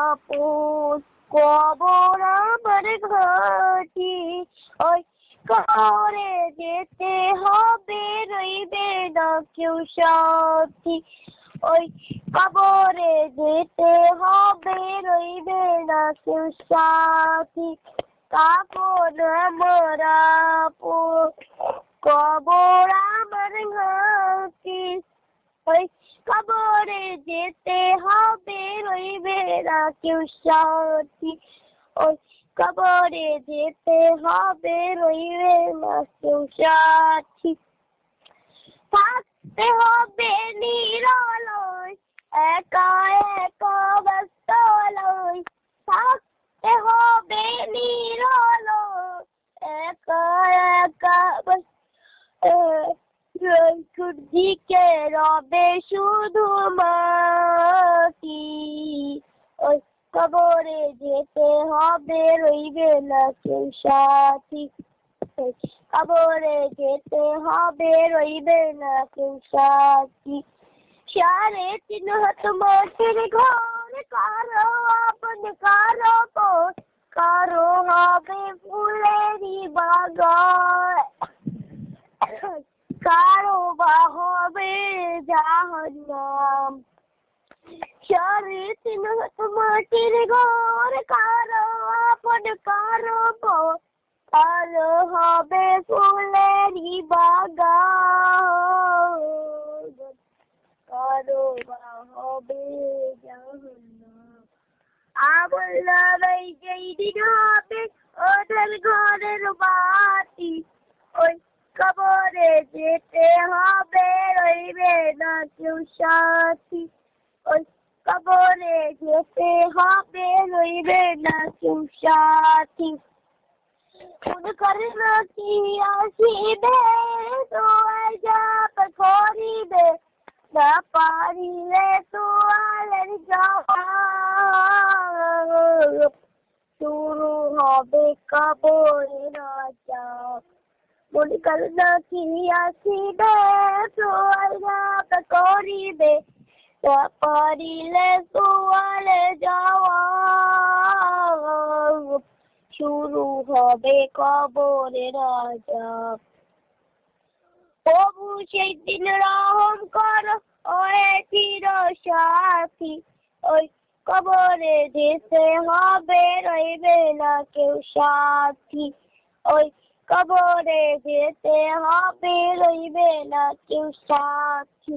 রামারাপুর কবর আমার ঘাটি ওই করে যেতে হবে রইবে না কেউ সাথী ওই কবরে যেতে হবে রইবে না কেউ সাথী কাপড় রামারাপুর কবর আমার ঘাটি ওই কবরে যেতে হবে রইবে না কেউ সাথী ওই কবরে যেতে হবে রইবে না কেউ সাথী থাকতে হবে নিরলয় একা একা ব্যস্তলয় থাকতে হবে নিরলয় একা একা দিকে রবে শুধু মাটি ওই কবরে যেতে হবে রইবে না কেউ সাথী কবরে যেতে হবে রইবে না কেউ সাথী 3.5 হাত মাটির ঘর কারো আপন কারো পর কারো হবে ফুলেরই বাগান কারো বা হবে জাহান্নাম 3.5 হাত মাটির ঘর কারো আপন কারো পর কারো হবে ফুলেরই বাগান কারো বা হবে জাহান্নাম আমল নামাই যেই দিন হবে ওদের ঘরের বাতি ওই কবরে যেতে হবে রইবে না কেউ সাথী ওই কবরে যেতে হবে রইবে না কেউ সাথী উনকার নাকি আসিবে দোয়াই জাপ করিবে না পারিলে তোয়ালের জবাব শুরু হবে কবরের আযাব উনকার নাকি আসিবে দোয়াই জাপ করিবে না পারিলে তোয়ালে জবাব শুরু হবে কবরের আযাব প্রভু সেই দিন রহম করো ওরে চির সাথী ওই কবরে যেতে হবে রইবে না কেউ সাথী ওই কবরে যেতে হবে রইবে না কেউ সাথী